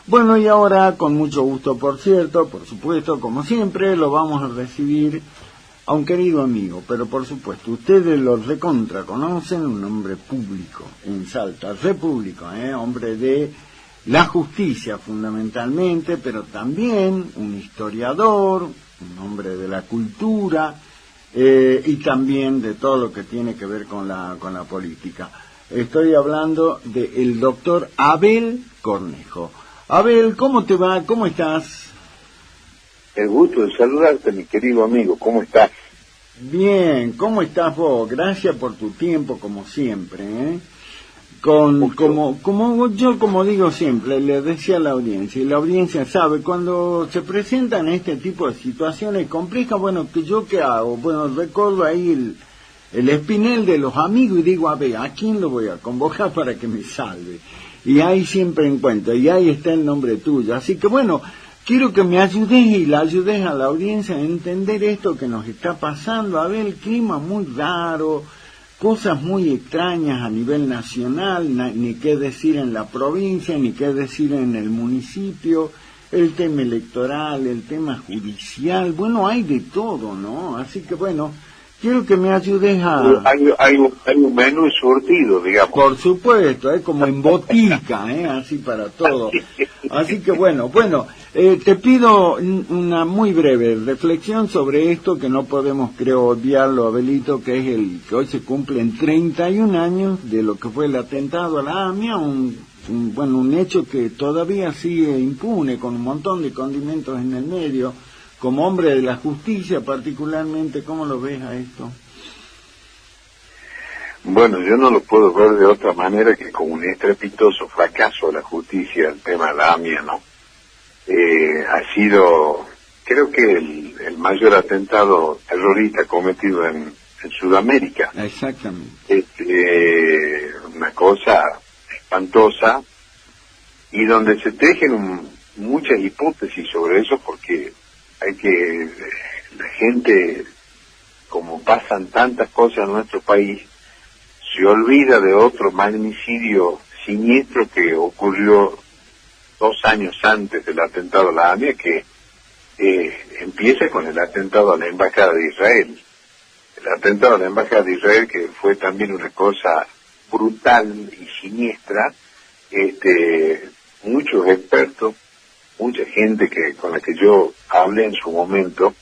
Bueno, y ahora, con mucho gusto, por cierto, por supuesto, como siempre, lo vamos a recibir a un querido amigo, pero por supuesto, ustedes lo recontra conocen, un hombre público en Salta, repúblico, hombre de la justicia fundamentalmente, pero también un historiador, un hombre de la cultura, y también de todo lo que tiene que ver con la política. Estoy hablando del doctor Abel Cornejo. Abel, ¿cómo te va? ¿Cómo estás? El gusto de saludarte, mi querido amigo. ¿Cómo estás? Bien, ¿cómo estás vos? Gracias por tu tiempo, como siempre, Como digo siempre, le decía a la audiencia, y la audiencia sabe, cuando se presentan este tipo de situaciones complejas, bueno, ¿qué hago? Bueno, recuerdo ahí el espinel de los amigos y digo, a ver, ¿a quién lo voy a convocar para que me salve? Y ahí siempre encuentro, y ahí está el nombre tuyo. Así que bueno, quiero que me ayudes y la ayudes a la audiencia a entender esto que nos está pasando. A ver, el clima muy raro, cosas muy extrañas a nivel nacional, ni qué decir en la provincia, ni qué decir en el municipio, el tema electoral, el tema judicial, bueno, hay de todo, ¿no? Así que bueno, quiero que me ayudes a... Hay un menú surtido, digamos. Por supuesto, como en botica, así para todo. Así que bueno, te pido una muy breve reflexión sobre esto que no podemos, creo, obviarlo, Abelito, que es que hoy se cumplen 31 años de lo que fue el atentado a la AMIA, un hecho que todavía sigue impune, con un montón de condimentos en el medio. Como hombre de la justicia particularmente, ¿cómo lo ves a esto? Bueno, yo no lo puedo ver de otra manera que como un estrepitoso fracaso de la justicia, el tema de la AMIA, ¿no? Ha sido, creo que el mayor atentado terrorista cometido en Sudamérica. Exactamente. Una cosa espantosa y donde se tejen muchas hipótesis sobre eso, porque la gente, como pasan tantas cosas en nuestro país, se olvida de otro magnicidio siniestro que ocurrió 2 años antes del atentado a la AMIA, que empieza con el atentado a la Embajada de Israel. El atentado a la Embajada de Israel, que fue también una cosa brutal y siniestra. Muchos expertos, mucha gente con la que yo hablé en su momento,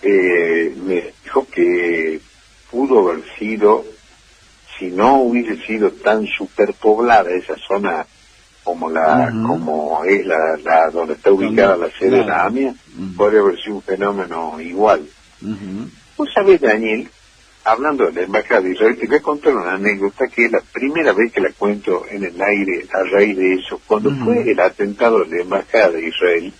me dijo que pudo haber sido, si no hubiese sido tan superpoblada esa zona como como es la donde está ubicada la sede de la AMIA, podría haber sido un fenómeno igual. Vos sabés, Daniel, hablando de la Embajada de Israel, te voy a contar una anécdota que es la primera vez que la cuento en el aire a raíz de eso. Cuando fue el atentado de la Embajada de Israel,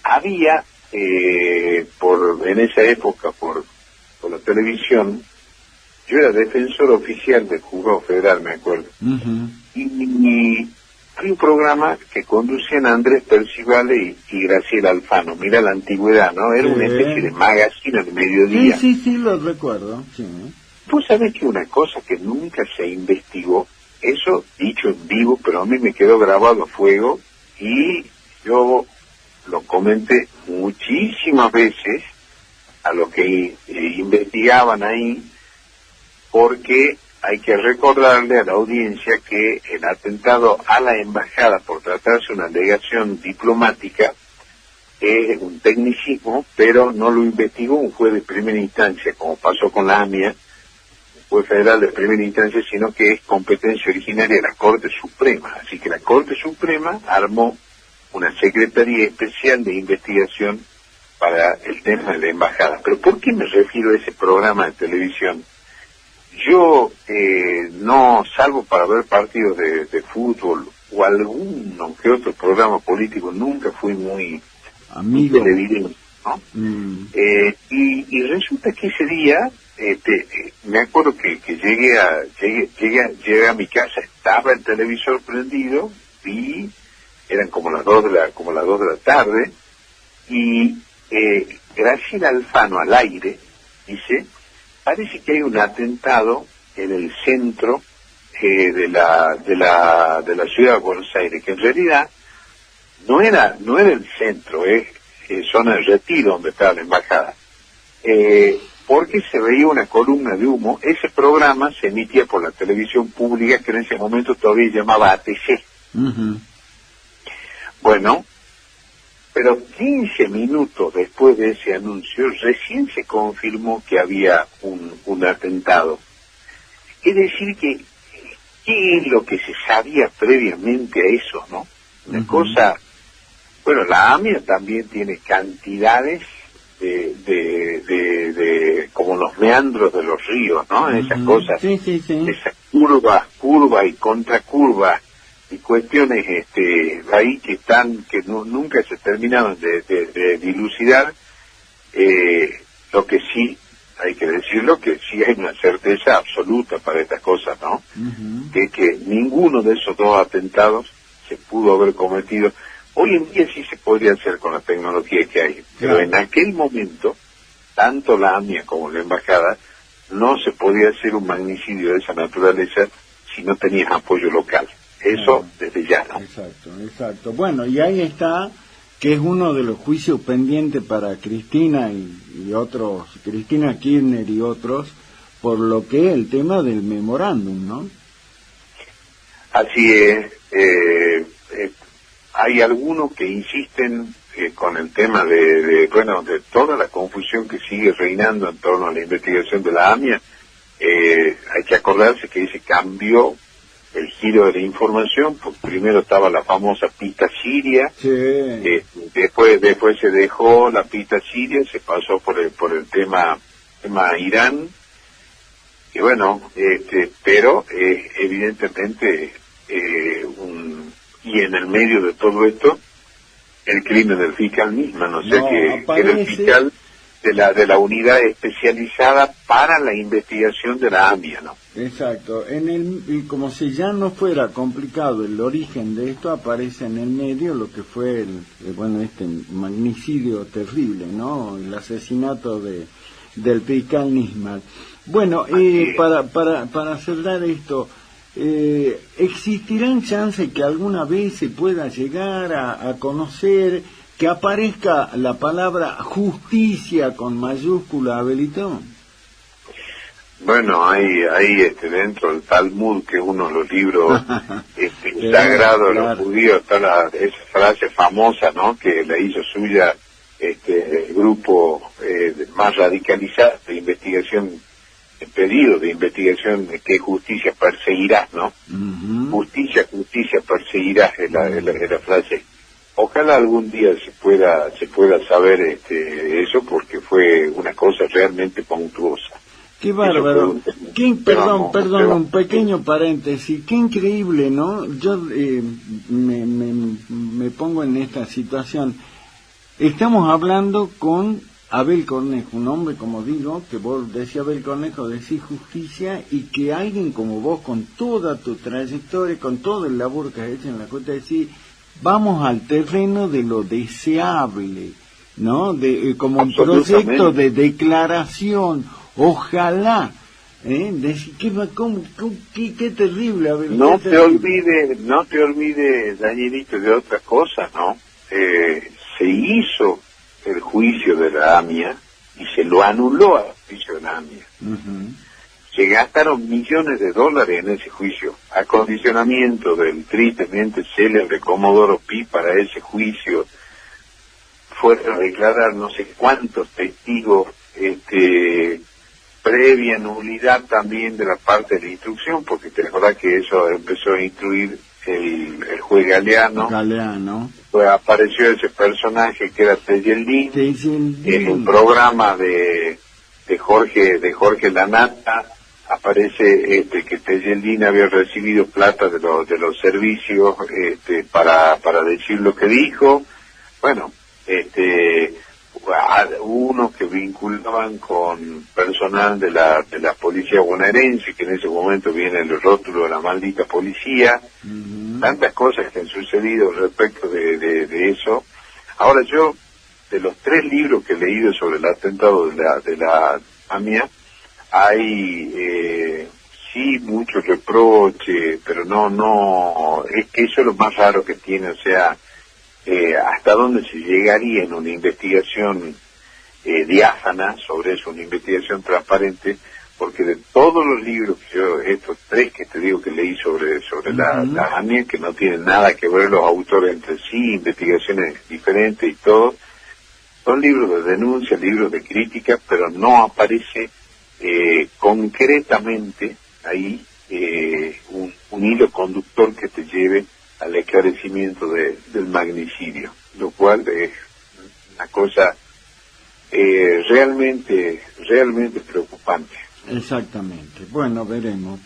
había, en esa época, por la televisión, yo era defensor oficial del Juzgado Federal, me acuerdo, y hay un programa que conducían Andrés Percivale y Graciela Alfano. Mira la antigüedad, ¿no? Era una especie de magazine al mediodía. Sí, lo recuerdo. Sí. Vos sabés que una cosa que nunca se investigó, eso dicho en vivo, pero a mí me quedó grabado a fuego, y yo lo comenté muchísimas veces a lo que investigaban ahí, porque hay que recordarle a la audiencia que el atentado a la embajada, por tratarse de una delegación diplomática, es un tecnicismo, pero no lo investigó un juez de primera instancia, como pasó con la AMIA, un juez federal de primera instancia, sino que es competencia originaria de la Corte Suprema. Así que la Corte Suprema armó una secretaría especial de investigación para el tema de la embajada. Pero ¿por qué me refiero a ese programa de televisión? Yo, no, salvo para ver partidos de fútbol o alguno que otro programa político, nunca fui muy televidente, ¿no? Y resulta que ese día, me acuerdo que llegué a mi casa, estaba el televisor prendido, vi, eran como las 2 de la tarde, y Graciela Alfano al aire dice: parece que hay un atentado en el centro de la ciudad de Buenos Aires, que en realidad no era el centro, es zona de retiro donde estaba la embajada, porque se veía una columna de humo. Ese programa se emitía por la televisión pública, que en ese momento todavía se llamaba ATC. Uh-huh. Bueno, pero 15 minutos después de ese anuncio, recién se confirmó que había un atentado. Es decir, que ¿qué es lo que se sabía previamente a eso, no? Una cosa. Bueno, la AMIA también tiene cantidades de como los meandros de los ríos, ¿no? Esas cosas, sí. esas curvas y contracurvas y cuestiones ahí que nunca se terminaron de dilucidar. Lo que sí hay que decirlo, que sí hay una certeza absoluta para estas cosas, ¿no? Que ninguno de esos dos atentados se pudo haber cometido. Hoy en día sí se podría hacer con la tecnología que hay, pero en aquel momento, tanto la AMIA como la embajada, no se podía hacer un magnicidio de esa naturaleza si no tenías apoyo local. Eso desde ya, ¿no? Exacto. Bueno, y ahí está, que es uno de los juicios pendientes para Cristina y otros, Cristina Kirchner y otros, por lo que es el tema del memorándum, ¿no? Así es. Hay algunos que insisten con el tema de toda la confusión que sigue reinando en torno a la investigación de la AMIA. Hay que acordarse que se cambió el giro de la información, porque primero estaba la famosa pista siria, después se dejó la pista siria, se pasó por el tema Irán, y bueno, pero evidentemente y en el medio de todo esto, el crimen del fiscal misma, que era el fiscal de la unidad especializada para la investigación de la AMIA, ¿no? Exacto. Y como si ya no fuera complicado el origen de esto, aparece en el medio lo que fue este magnicidio terrible, ¿no? El asesinato del fiscal Nisman. Bueno, para cerrar esto, ¿existirán chances que alguna vez se pueda llegar a conocer, que aparezca la palabra justicia con mayúscula, Abelito? Bueno, hay dentro del Talmud, que es uno de los libros sagrados de los judíos, está esa frase famosa, ¿no?, que la hizo suya el grupo más radicalizado de investigación, el pedido de investigación, que justicia perseguirás, ¿no? Justicia perseguirás es la frase. Ojalá algún día se pueda saber eso, porque fue una cosa realmente puntuosa. Qué bárbaro. Perdón, un pequeño paréntesis. Qué increíble, ¿no? Yo me pongo en esta situación. Estamos hablando con Abel Cornejo, un hombre, como digo, que vos decís Abel Cornejo, decís justicia, y que alguien como vos, con toda tu trayectoria, con todo el labor que has hecho en la cuenta, decís, vamos al terreno de lo deseable, ¿no? Como un proyecto de declaración. Ojalá, decir, qué terrible. No te olvides, Danielito, de otra cosa, ¿no? Se hizo el juicio de la AMIA y se lo anuló al juicio de la AMIA. Se gastaron millones de dólares en ese juicio. Acondicionamiento del tristemente célebre Comodoro Pi para ese juicio. Fueron a declarar no sé cuántos testigos, previa nulidad también de la parte de la instrucción, porque te acordás que eso empezó a instruir el juez Galeano. Pues apareció ese personaje que era Tejeldín en un programa de Jorge Lanata. Aparece que Tejeldín había recibido plata de los servicios para decir lo que dijo. Bueno, unos que vinculaban con personal de la policía bonaerense, que en ese momento viene el rótulo de la maldita policía. Tantas cosas que han sucedido respecto de eso. Ahora, yo, de los 3 libros que he leído sobre el atentado de la AMIA, hay sí mucho reproche, pero no, es que eso es lo más raro que tiene, o sea, hasta dónde se llegaría en una investigación diáfana sobre eso, una investigación transparente, porque de todos los libros que yo, estos 3 que te digo que leí sobre la ANIA, que no tienen nada que ver los autores entre sí, investigaciones diferentes y todo, son libros de denuncia, libros de crítica, pero no aparece concretamente ahí un hilo conductor que te lleve al esclarecimiento del magnicidio, lo cual es una cosa realmente preocupante. Exactamente. Bueno, veremos.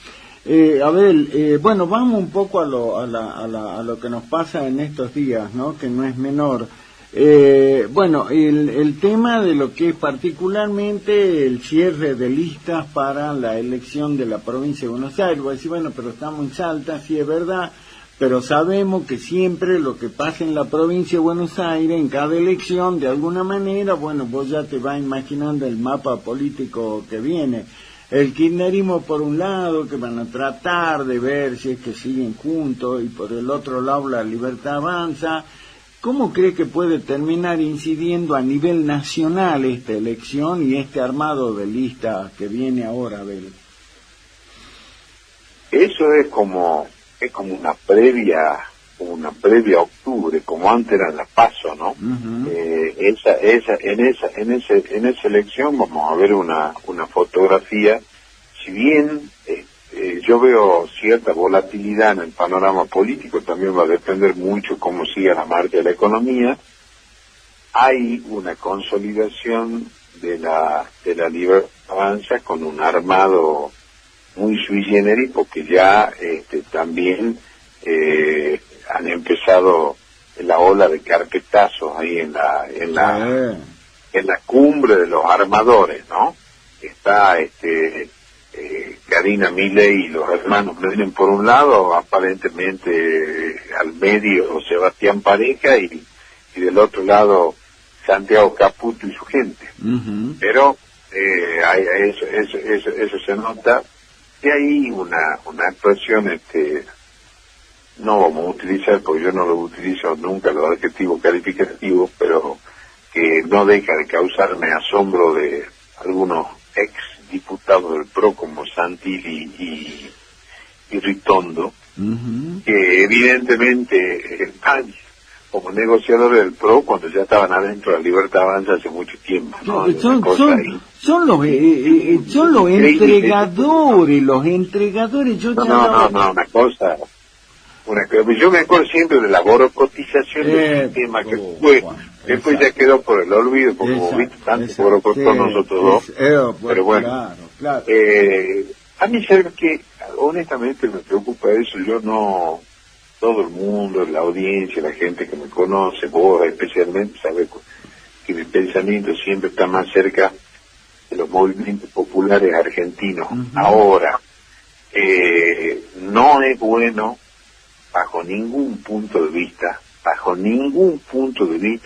Abel, bueno, vamos un poco a lo que nos pasa en estos días, ¿no? Que no es menor. Bueno, el tema de lo que es particularmente el cierre de listas para la elección de la provincia de Buenos Aires. Voy a decir, bueno, pero estamos en Salta, sí es verdad, pero sabemos que siempre lo que pasa en la provincia de Buenos Aires, en cada elección, de alguna manera, bueno, vos ya te vas imaginando el mapa político que viene. El kirchnerismo por un lado, que van a tratar de ver si es que siguen juntos, y por el otro lado la Libertad Avanza. ¿Cómo cree que puede terminar incidiendo a nivel nacional esta elección y este armado de listas que viene ahora, Abel? Eso es como una previa a octubre, como antes era la PASO, ¿no? En esa elección vamos a ver una fotografía. Si bien yo veo cierta volatilidad en el panorama político, también va a depender mucho cómo siga la marcha de la economía. Hay una consolidación de la Libertad Avanza con un armado muy sui generis, porque ya también han empezado la ola de carpetazos ahí en la cumbre de los armadores, ¿no? Está Karina Milei y los hermanos Menem por un lado, aparentemente al medio Sebastián Pareja, y del otro lado Santiago Caputo y su gente. Pero eso se nota. Y hay una actuación, no vamos a utilizar, porque yo no lo utilizo nunca los adjetivos calificativos, pero que no deja de causarme asombro de algunos ex diputados del PRO como Santilli y Ritondo, que evidentemente están como negociadores del PRO cuando ya estaban adentro de la Libertad Avanza hace mucho tiempo, ¿no? Son los entregadores, una cosa, yo me acuerdo siempre de la borocotización del sistema que fue, después ya quedó por el olvido, porque como viste tanto borocotó nosotros dos, pero bueno, claro. A mí sabe que honestamente me preocupa eso. Yo no, todo el mundo, la audiencia, la gente que me conoce, vos especialmente, sabe que mi pensamiento siempre está más cerca de los movimientos populares argentinos. Ahora, no es bueno bajo ningún punto de vista,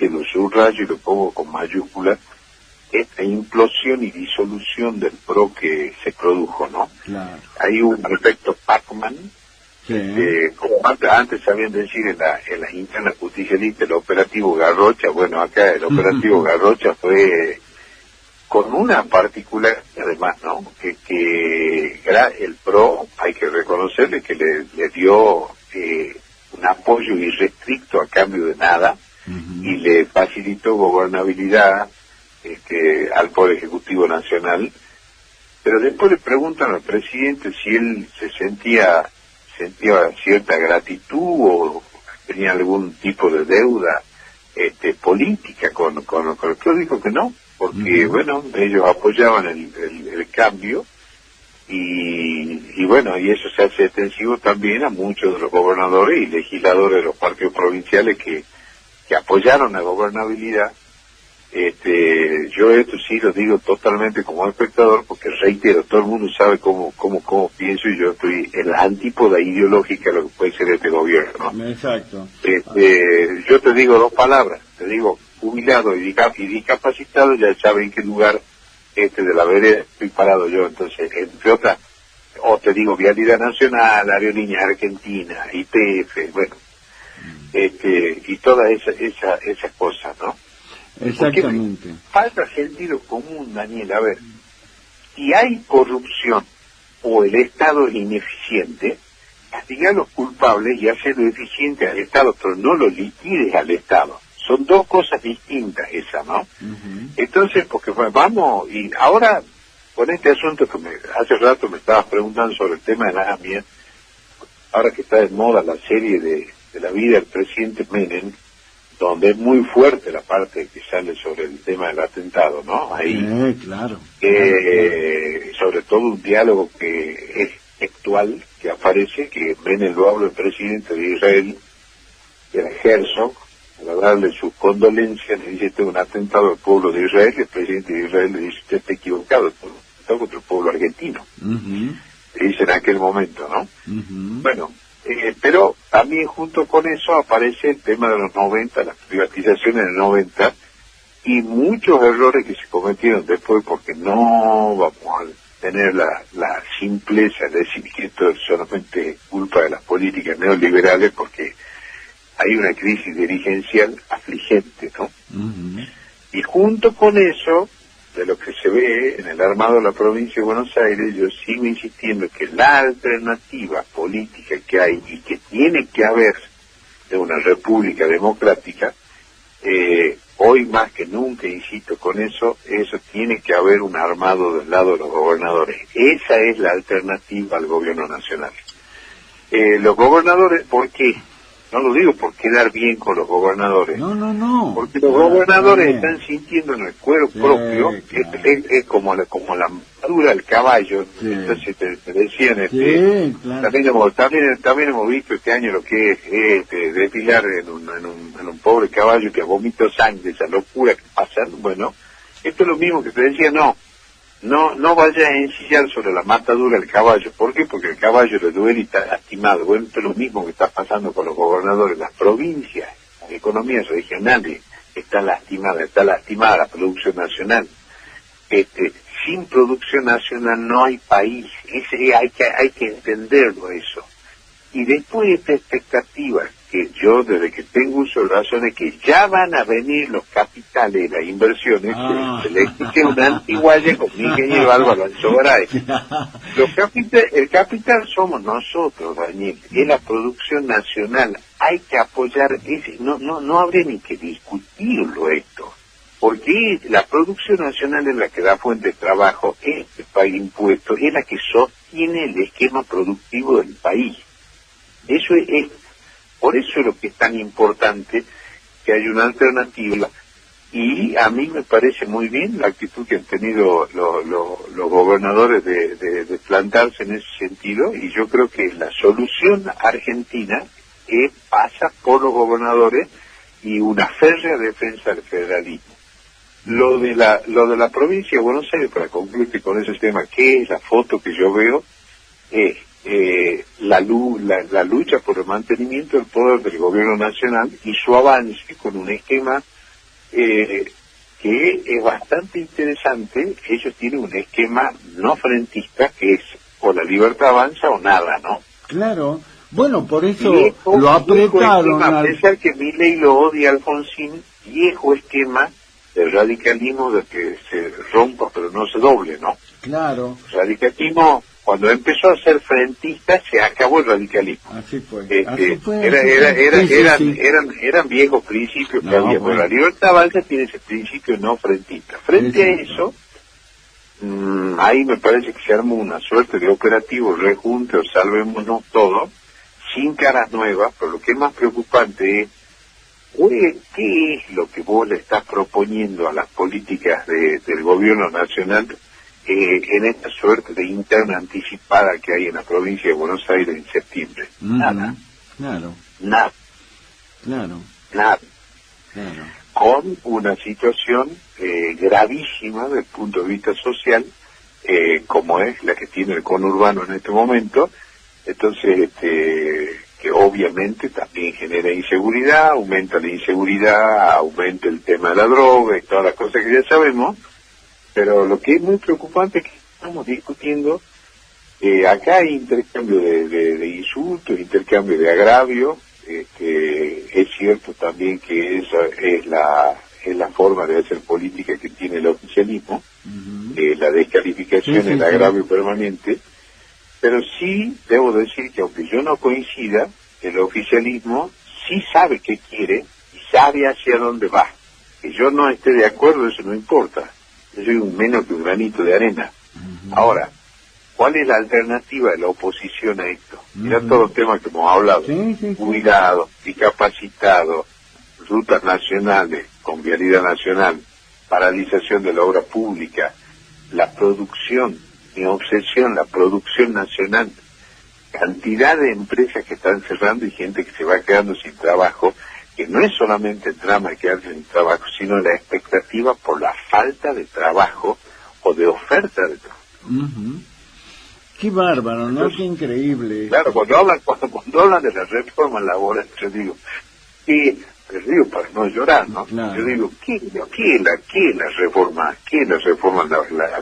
y lo subrayo y lo pongo con mayúsculas, esta implosión y disolución del PRO que se produjo, ¿no? Claro. Hay un efecto Pac-Man, como antes sabían decir en las internas justicialistas, el operativo Garrocha. Bueno, acá el operativo Garrocha fue con una particular, además, ¿no? Que era el PRO, hay que reconocerle que le dio un apoyo irrestricto a cambio de nada, y le facilitó gobernabilidad al Poder Ejecutivo Nacional. Pero después le preguntan al presidente si él sentía cierta gratitud o tenía algún tipo de deuda política con el PRO. Dijo que no, porque bueno, ellos apoyaban el cambio, y bueno, y eso se hace extensivo también a muchos de los gobernadores y legisladores de los partidos provinciales que apoyaron la gobernabilidad. Yo esto sí lo digo totalmente como espectador, porque reitero, todo el mundo sabe cómo pienso, y yo estoy en la antípoda ideológica de lo que puede ser este gobierno, ¿no? Exacto. Yo te digo dos palabras, te digo jubilado y discapacitado. Ya saben en qué lugar de la vereda estoy parado yo. Entonces, entre otras, o te digo Vialidad Nacional, Aerolíneas Argentinas, YPF, bueno, y todas esas cosas, ¿no? Exactamente. Porque falta sentido común, Daniel. A ver, si hay corrupción o el Estado es ineficiente, castigar a los culpables y hacerlo eficiente al Estado, pero no lo liquides al Estado. Son dos cosas distintas esas, ¿no? Entonces, porque vamos, y ahora, con este asunto que hace rato me estabas preguntando sobre el tema de la AMIA, ahora que está de moda la serie de la vida del presidente Menem, donde es muy fuerte la parte que sale sobre el tema del atentado, ¿no? Ahí, claro. Sobre todo un diálogo que es textual, que aparece, que Menem lo habla el presidente de Israel, que era Herzog, para darle sus condolencias, le dice, este es un atentado al pueblo de Israel, y el presidente de Israel le dice, usted está equivocado, está contra el pueblo argentino. Le dice en aquel momento, ¿no? Bueno, pero también junto con eso aparece el tema de los 90, las privatizaciones del 90, y muchos errores que se cometieron después, porque no vamos a tener la simpleza de decir que esto es solamente culpa de las políticas neoliberales, porque hay una crisis dirigencial afligente, ¿no? Y junto con eso, de lo que se ve en el armado de la provincia de Buenos Aires, yo sigo insistiendo que la alternativa política que hay y que tiene que haber de una república democrática, hoy más que nunca, insisto con eso tiene que haber un armado del lado de los gobernadores. Esa es la alternativa al gobierno nacional. Los gobernadores, ¿por qué? No lo digo por quedar bien con los gobernadores. No. Porque los gobernadores están sintiendo en el cuero propio, es como la madura del caballo. Entonces te decían, claro. también hemos visto este año lo que es desfilar en un pobre caballo que vomita sangre, esa locura que pasan. Bueno, esto es lo mismo que te decía, no vayas a ensillar sobre la matadura del caballo. ¿Por qué? Porque el caballo le duele y está lastimado. Bueno, esto es lo mismo que está pasando con los gobernadores. Las provincias, las economías regionales están lastimadas, está lastimada la producción nacional. Sin producción nacional no hay país. Hay que entenderlo eso. Y después esta expectativa que yo, desde que tengo uso de razón, es que ya van a venir los capitales, las inversiones, que le exige una antiguaya con mi ingeniero Álvaro Alzogaray. El capital somos nosotros, Daniel, es la producción nacional. Hay que apoyar no habría ni que discutirlo esto, porque la producción nacional es la que da fuente de trabajo, es que paga impuestos, es la que sostiene el esquema productivo del país. Eso es, por eso es lo que es tan importante que haya una alternativa, y a mí me parece muy bien la actitud que han tenido los gobernadores de plantarse en ese sentido, y yo creo que la solución argentina pasa por los gobernadores y una férrea defensa del federalismo. Lo de la provincia de Buenos Aires, para concluir con ese tema, que es la foto que yo veo, es la lucha por el mantenimiento del poder del gobierno nacional y su avance con un esquema que es bastante interesante. Ellos tienen un esquema no frentista, que es o la libertad avanza o nada, ¿no? Claro. Bueno, por eso lo apretaron. A pesar que Milei lo odia, Alfonsín, viejo esquema del radicalismo, de que se rompa pero no se doble, ¿no? Claro. El radicalismo, cuando empezó a ser frentista, se acabó el radicalismo. Así fue. Eran viejos principios que había. Bueno, la libertad avanza tiene ese principio no frentista. Frente a eso, ahí me parece que se armó una suerte de operativo rejunte o salvémonos todo, sin caras nuevas, pero lo que es más preocupante es ¿qué es lo que vos le estás proponiendo a las políticas del gobierno nacional en esta suerte de interna anticipada que hay en la provincia de Buenos Aires en septiembre? Nada. Claro. Nada. Claro. Nada. Claro. Con una situación gravísima desde el punto de vista social, como es la que tiene el conurbano en este momento. Entonces, que obviamente también genera inseguridad, aumenta la inseguridad, aumenta el tema de la droga y todas las cosas que ya sabemos, pero lo que es muy preocupante es que estamos discutiendo, acá hay intercambio de insultos, intercambio de agravios, Es cierto también que esa es la forma de hacer política que tiene el oficialismo, la descalificación, el agravio permanente, pero sí debo decir que aunque yo no coincida, el oficialismo sí sabe qué quiere y sabe hacia dónde va. Que yo no esté de acuerdo, eso no importa. Yo soy menos que un granito de arena. Ahora, ¿cuál es la alternativa de la oposición a esto? Mira todos los temas que hemos hablado. Cuidado, discapacitado, rutas nacionales con vialidad nacional, paralización de la obra pública, la producción, mi obsesión, la producción nacional, cantidad de empresas que están cerrando y gente que se va quedando sin trabajo, que no es solamente el drama de quedarse sin trabajo, sino la expectativa por la falta de trabajo o de oferta de trabajo. Qué bárbaro, ¿no? Qué increíble. Claro, cuando hablan de la reforma laboral, yo digo, les digo para no llorar, ¿no? Claro. Yo digo, ¿qué es la reforma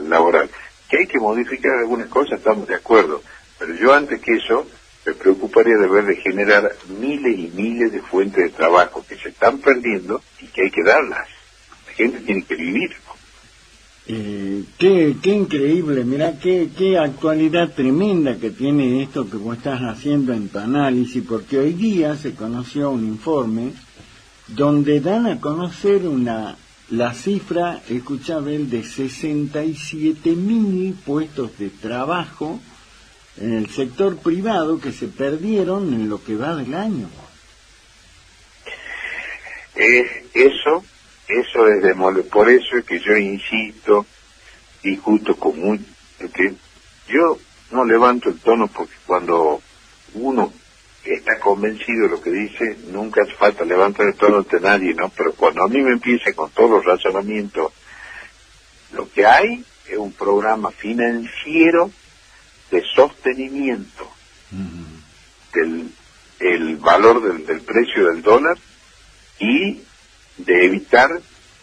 laboral? Que hay que modificar algunas cosas, estamos de acuerdo, pero yo antes que eso me preocuparía de generar miles y miles de fuentes de trabajo que se están perdiendo y que hay que darlas. La gente tiene que vivir, ¿no? Qué increíble, mirá qué actualidad tremenda que tiene esto que vos estás haciendo en tu análisis, porque hoy día se conoció un informe donde dan a conocer la cifra, escucha Abel, de 67.000 puestos de trabajo en el sector privado que se perdieron en lo que va del año. Eso es demoler. Por eso es que yo insisto, discuto porque yo no levanto el tono, porque cuando uno está convencido de lo que dice, nunca hace falta levantar el tono ante nadie, ¿no? Pero cuando a mí me empieza con todos los razonamientos, lo que hay es un programa financiero de sostenimiento del valor del precio del dólar y de evitar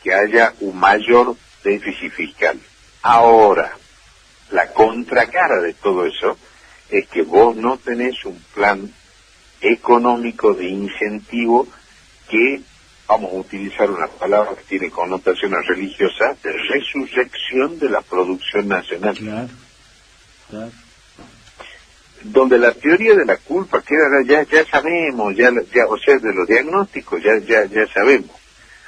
que haya un mayor déficit fiscal. Ahora, la contracara de todo eso es que vos no tenés un plan económico de incentivo que, vamos a utilizar una palabra que tiene connotaciones religiosas, de resurrección de la producción nacional. Claro. Donde la teoría de la culpa queda, ya sabemos, o sea, de los diagnósticos ya sabemos.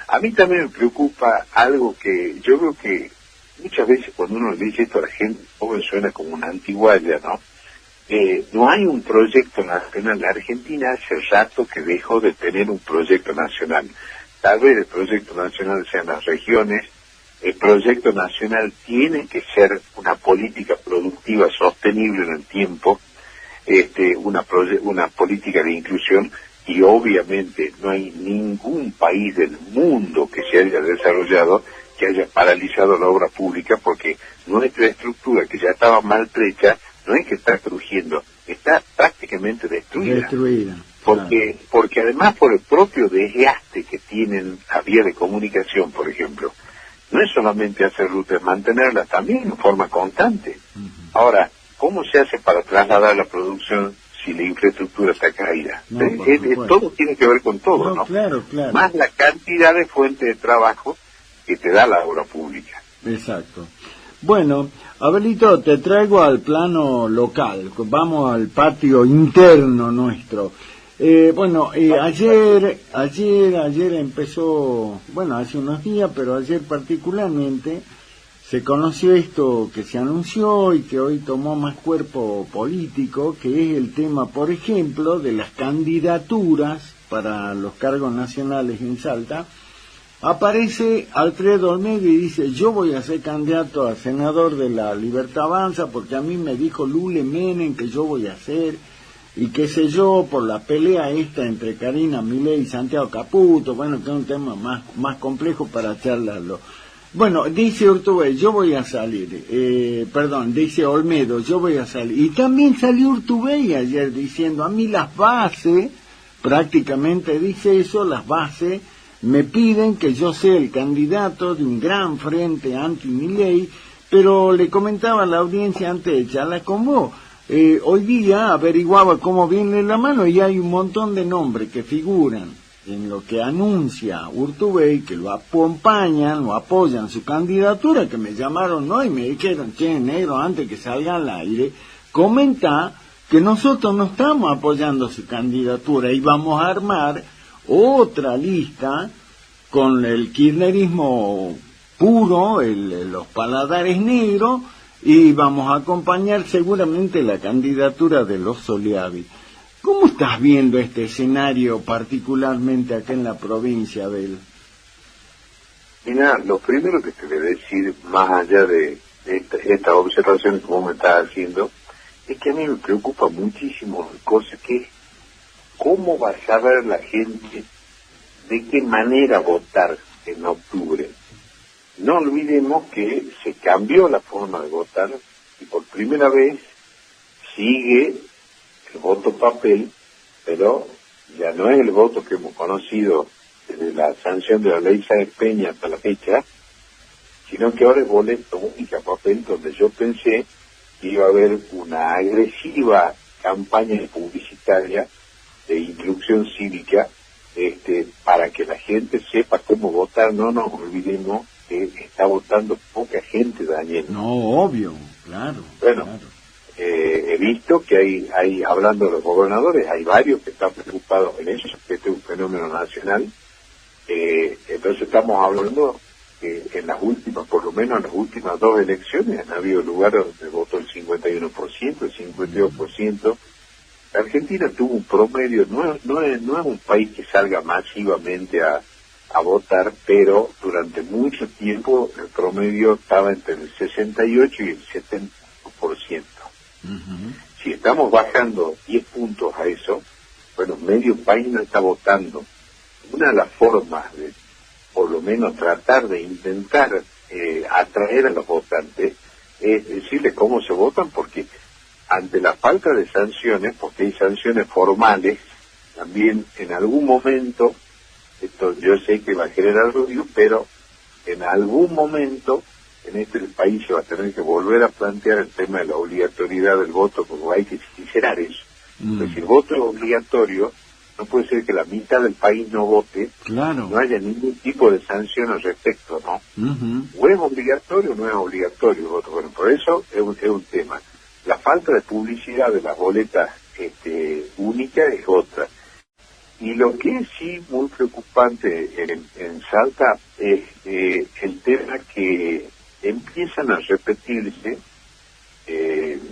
A mí también me preocupa algo que yo veo que muchas veces cuando uno le dice esto a la gente, joven suena como una antiguaya, ¿no? No hay un proyecto nacional. La Argentina hace rato que dejó de tener un proyecto nacional. Tal vez el proyecto nacional sean las regiones. El proyecto nacional tiene que ser una política productiva sostenible en el tiempo, una política de inclusión, y obviamente no hay ningún país del mundo que se haya desarrollado que haya paralizado la obra pública, porque nuestra estructura, que ya estaba maltrecha, no es que está crujiendo, está prácticamente destruida. Porque además por el propio desgaste que tienen a vía de comunicación, por ejemplo, no es solamente hacer rutas, mantenerlas también en forma constante. Ahora, ¿cómo se hace para trasladar la producción si la infraestructura está caída? Todo tiene que ver con todo, ¿no? Claro. Más la cantidad de fuentes de trabajo que te da la obra pública. Exacto. Bueno, Abelito, te traigo al plano local, vamos al patio interno nuestro. Ayer empezó, hace unos días, pero ayer particularmente, se conoció esto que se anunció y que hoy tomó más cuerpo político, que es el tema, por ejemplo, de las candidaturas para los cargos nacionales en Salta. Aparece Alfredo Olmedo y dice, yo voy a ser candidato a senador de la Libertad Avanza porque a mí me dijo Lule Menem que yo voy a ser, y qué sé yo, por la pelea esta entre Karina Milei y Santiago Caputo, que es un tema más complejo para charlarlo. Bueno, dice Urtubey, yo voy a salir, dice Olmedo, yo voy a salir, y también salió Urtubey ayer diciendo, a mí las bases, prácticamente dice eso, las bases me piden que yo sea el candidato de un gran frente anti-Milei, pero le comentaba a la audiencia antes de charlar con vos, hoy día averiguaba cómo viene la mano y hay un montón de nombres que figuran en lo que anuncia Urtubey, que lo acompañan, lo apoyan su candidatura, que me llamaron hoy y me dijeron, che, negro, antes que salga al aire, comenta que nosotros no estamos apoyando su candidatura y vamos a armar otra lista con el kirchnerismo puro, los paladares negros, y vamos a acompañar seguramente la candidatura de los Soliavi. ¿Cómo estás viendo este escenario particularmente acá en la provincia de él? Mira, lo primero que te voy a decir, más allá de estas observaciones que vos me estás haciendo, es que a mí me preocupa muchísimo cosas que es cómo va a saber la gente de qué manera votar en octubre. No olvidemos que se cambió la forma de votar y por primera vez sigue el voto papel, pero ya no es el voto que hemos conocido desde la sanción de la ley Sáenz Peña hasta la fecha, sino que ahora es boleto única papel, donde yo pensé que iba a haber una agresiva campaña publicitaria de instrucción cívica para que la gente sepa cómo votar. No nos olvidemos que está votando poca gente, Daniel. No, obvio, claro. Bueno, claro. He visto que hay, hablando de los gobernadores, hay varios que están preocupados en eso, que este es un fenómeno nacional. Entonces estamos hablando que en las últimas, por lo menos en las últimas dos elecciones, han habido lugares donde votó el 51%, el 52%. La Argentina tuvo un promedio, no es un país que salga masivamente a votar, pero durante mucho tiempo el promedio estaba entre el 68 y el 70%. Uh-huh. Si estamos bajando 10 puntos a eso, bueno, medio país no está votando. Una de las formas de, por lo menos, tratar de intentar atraer a los votantes es decirles cómo se votan, porque ante la falta de sanciones, porque hay sanciones formales, también en algún momento, esto yo sé que va a generar ruido, pero en algún momento en el país se va a tener que volver a plantear el tema de la obligatoriedad del voto, porque hay que sincerar eso. Pues si el voto es obligatorio, no puede ser que la mitad del país no vote, claro. No haya ningún tipo de sanción al respecto, ¿no? Uh-huh. O es obligatorio o no es obligatorio el voto. Bueno, por eso es un tema. La falta de publicidad de las boletas únicas es otra. Y lo que es sí muy preocupante en Salta es el tema que empiezan a repetirse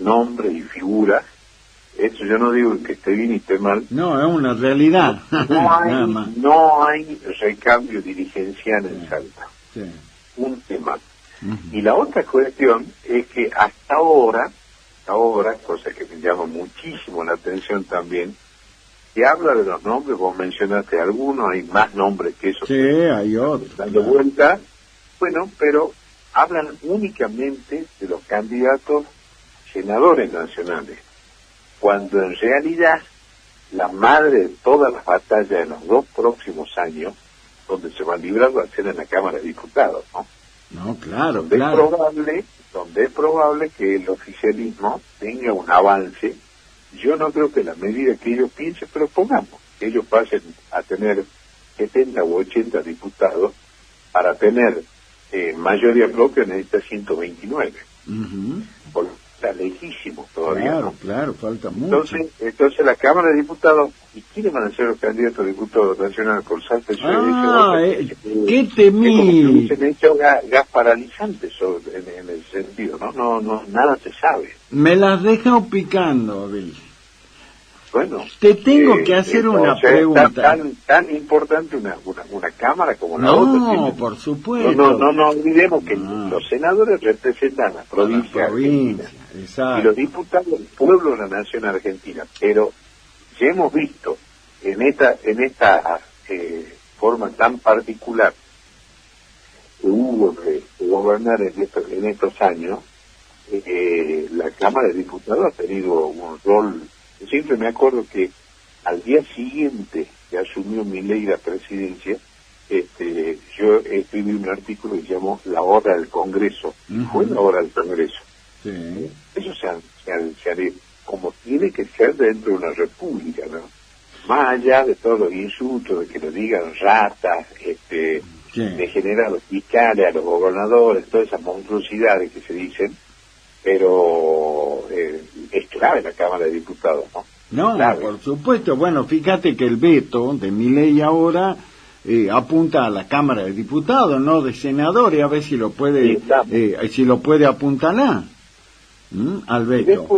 nombres y figuras. Esto yo no digo que esté bien y esté mal. No, es una realidad. No hay recambio dirigencial en Salta. Sí. Un tema. Uh-huh. Y la otra cuestión es que hasta ahora, cosa que me llama muchísimo la atención también, que habla de los nombres, vos mencionaste algunos, hay más nombres que esos. Sí, hay otros. Dando vuelta, bueno, pero hablan únicamente de los candidatos senadores nacionales, cuando en realidad la madre de todas las batallas en los 2 próximos años, donde se va a librar, va a ser en la Cámara de Diputados, ¿no? No, claro, donde es probable que el oficialismo tenga un avance. Yo no creo que la medida que ellos piensen, pero pongamos, que ellos pasen a tener 70 u 80 diputados, para tener mayoría propia necesita 129. Uh-huh. Porque está lejísimo todavía. Claro, ¿no? Claro, falta mucho. Entonces la Cámara de Diputados, ¿y quiénes van a ser los candidatos a diputados nacionales por Salta? ¿Qué temí? Se me ha hecho gas paralizante en el sentido, ¿no? Nada se sabe. Me las deja picando, Abel. Bueno, te tengo que hacer una pregunta. Tan importante una cámara como la otra. No, por supuesto. No olvidemos que los senadores representan a la provincia, exacto. Y los diputados el pueblo de la nación argentina. Pero ya hemos visto en esta forma tan particular que hubo de gobernar en estos años, la Cámara de Diputados ha tenido un rol. Siempre me acuerdo que al día siguiente que asumió Milei la presidencia, yo escribí un artículo que se llamó La Hora del Congreso. Uh-huh. Fue la Hora del Congreso. Sí. Eso se han tiene que ser dentro de una república, ¿no? Más allá de todos los insultos, de que lo digan ratas, Sí. de generar a los fiscales, a los gobernadores, todas esas monstruosidades que se dicen, pero es clave la Cámara de Diputados, ¿no? No, Clave. por supuesto. Bueno, fíjate que el veto de Milei ahora apunta a la Cámara de Diputados, no de senadores, a ver si lo puede, Sí, claro. si lo puede apuntalar al veto.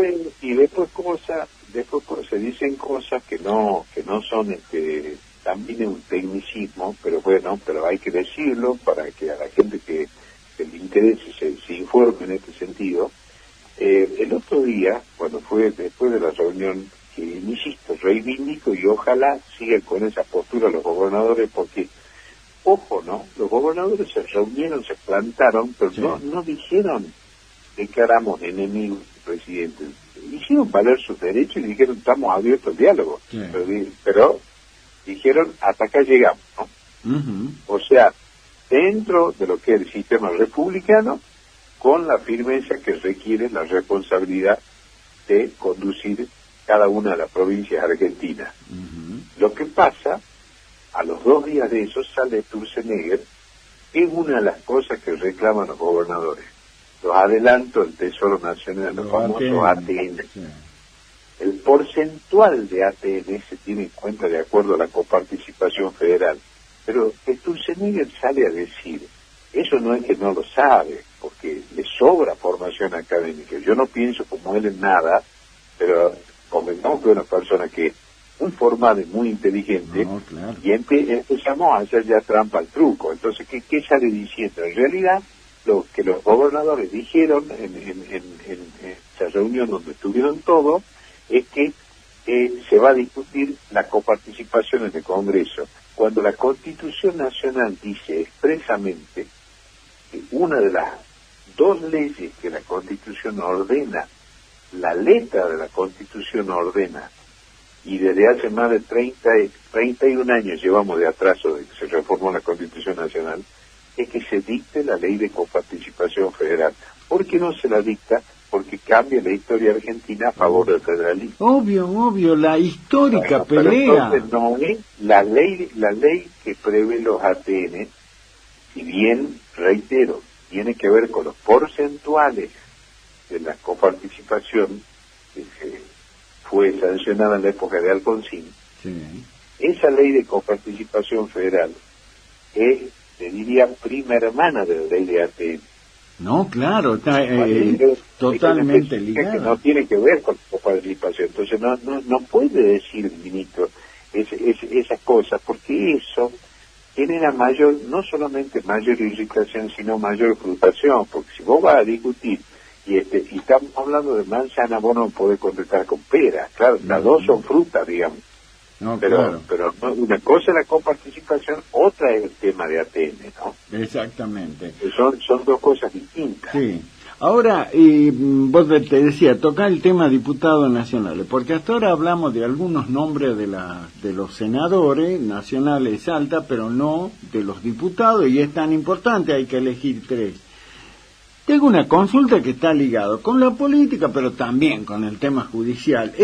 Después se dicen cosas que no son también es un tecnicismo, pero bueno, pero hay que decirlo para que a la gente que le interese se informe en este sentido. El otro día, cuando fue después de la reunión, que insisto, reivindico y ojalá sigan con esa postura los gobernadores, porque, ojo, ¿no? Los gobernadores se reunieron, se plantaron, pero Sí. no dijeron declaramos enemigos del presidente. Hicieron valer sus derechos y dijeron estamos abiertos al diálogo. Sí. Pero dijeron hasta acá llegamos, ¿no? Ujú. O sea, dentro de lo que es el sistema republicano, con la firmeza que requiere la responsabilidad de conducir cada una de las provincias argentinas. Ujú. Lo que pasa, a los 2 días de eso sale Sturzenegger, que es una de las cosas que reclaman los gobernadores. Los adelantos del Tesoro Nacional, los famosos ATN. Sí. El porcentual de ATN se tiene en cuenta de acuerdo a la coparticipación federal. Pero Sturzenegger sale a decir, eso no es que no lo sabe, porque le sobra formación académica. Yo no pienso como él en nada, pero convengamos que es una persona que es muy formada y muy inteligente, No, claro. y empezamos a hacer ya trampa al truco. Entonces, ¿qué sale diciendo? En realidad, lo que los gobernadores dijeron en esa reunión donde estuvieron todos, es que se va a discutir la coparticipación en el Congreso. Cuando la Constitución Nacional dice expresamente que una de las 2 leyes que la Constitución ordena, la letra de la Constitución ordena, y desde hace más de 31 años llevamos de atraso de que se reformó la Constitución Nacional, es que se dicte la ley de coparticipación federal. ¿Por qué no se la dicta? Porque cambia la historia argentina a favor del federalismo. Obvio, la histórica Bueno, pero pelea. entonces no es la ley que prevé los ATN, si bien, reitero, tiene que ver con los porcentuales de la coparticipación que fue sancionada en la época de Alfonsín. Sí. Esa ley de coparticipación federal es, te diría, prima hermana de la ley de ATN. No, claro, está totalmente ligada. Que no tiene que ver con la coparticipación. Entonces no puede decir el ministro esas cosas, porque eso genera no solamente mayor irritación, sino mayor frustración, porque si vos vas a discutir y estamos hablando de manzana, vos no podés contestar con pera. Claro, las dos son frutas, digamos. No, pero claro. pero una cosa es la coparticipación, otra es el tema de ATN, ¿no? Exactamente. Son 2 cosas distintas. Sí. Ahora, vos te decía, toca el tema diputados nacionales, porque hasta ahora hablamos de algunos nombres de los senadores nacionales Salta, pero no de los diputados, y es tan importante, hay que elegir 3. Tengo una consulta que está ligado con la política, pero también con el tema judicial.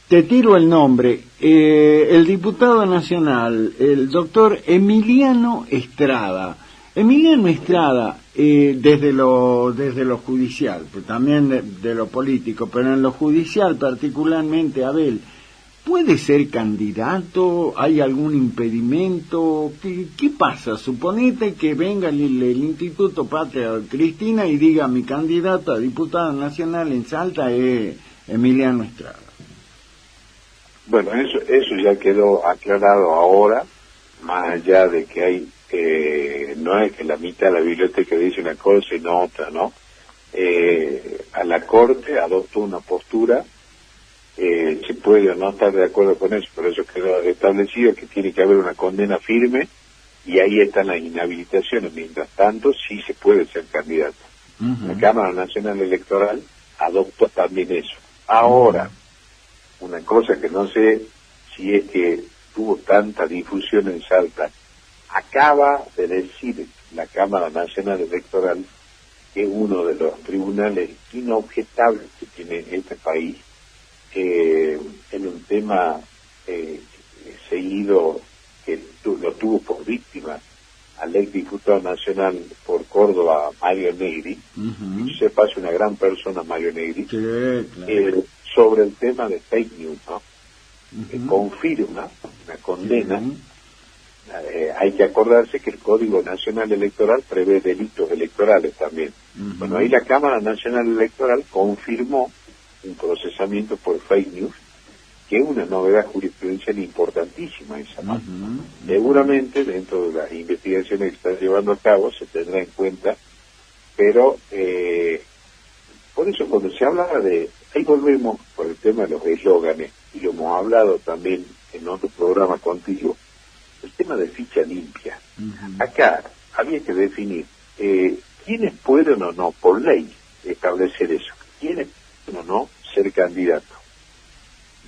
Te tiro el nombre, el diputado nacional, el doctor Emiliano Estrada. Emiliano Estrada, desde lo judicial, pues también de lo político, pero en lo judicial particularmente, Abel, ¿puede ser candidato? ¿Hay algún impedimento? ¿Qué pasa? Suponete que venga el Instituto Patria Cristina y diga mi candidato a diputado nacional en Salta es Emiliano Estrada. Bueno, eso ya quedó aclarado ahora, más allá de que hay, no es que la mitad de la biblioteca dice una cosa y no otra, ¿no? A la Corte adoptó una postura, se puede o no estar de acuerdo con eso, pero eso quedó establecido, que tiene que haber una condena firme, y ahí están las inhabilitaciones. Mientras tanto, sí se puede ser candidato. Uh-huh. La Cámara Nacional Electoral adoptó también eso. Ahora, una cosa que no sé si es que tuvo tanta difusión en Salta, acaba de decir la Cámara Nacional Electoral que uno de los tribunales inobjetables que tiene este país en un tema seguido que lo tuvo por víctima al ex diputado nacional por Córdoba, Mario Negri. Se pasa una gran persona, Mario Negri, sí, claro. Sobre el tema de fake news, ¿no? Confirma una condena. Sí. Hay que acordarse que el Código Nacional Electoral prevé delitos electorales también. Bueno, ahí la Cámara Nacional Electoral confirmó un procesamiento por fake news, que es una novedad jurisprudencial importantísima esa, ¿no? Seguramente dentro de las investigaciones que están llevando a cabo se tendrá en cuenta, pero por eso cuando se habla de, ahí volvemos por el tema de los eslóganes, y lo hemos hablado también en otro programa contigo, el tema de ficha limpia. Acá había que definir quiénes pueden o no, por ley, establecer eso, quiénes pueden o no ser candidatos.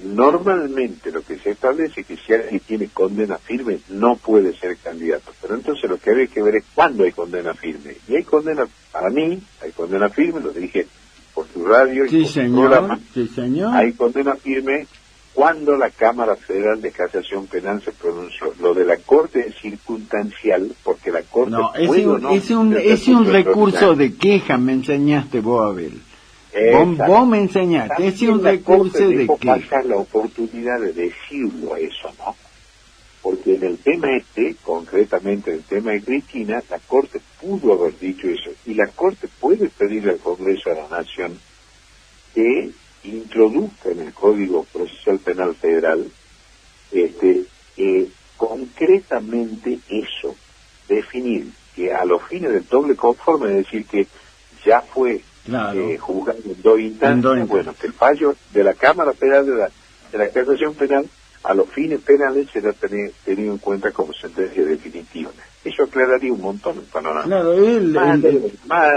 Normalmente lo que se establece es que si alguien tiene condena firme no puede ser candidato, pero entonces lo que había que ver es cuándo hay condena firme. Y hay condena, para mí, hay condena firme, lo dije por tu radio y sí, por señor, tu programa, sí, señor. Hay condena firme cuando la Cámara Federal de Casación Penal se pronunció. Lo de la Corte es circunstancial, porque la Corte no, puede o no... es un recurso de queja, me enseñaste vos, Abel. Vos me enseñaste, también es un recurso de queja. pasar la oportunidad de decirlo eso, ¿no? Porque en el tema concretamente el tema de Cristina, la Corte pudo haber dicho eso, y la Corte puede pedirle al Congreso de la Nación que introduzca en el Código Procesal Penal Federal concretamente eso, definir que a los fines del doble conforme, es decir, que ya fue juzgado en dos instancias, bueno, que el fallo de la Cámara Federal de la Casación Penal a los fines penales será tenido en cuenta como sentencia definitiva. Eso aclararía un montón el panorama. Claro,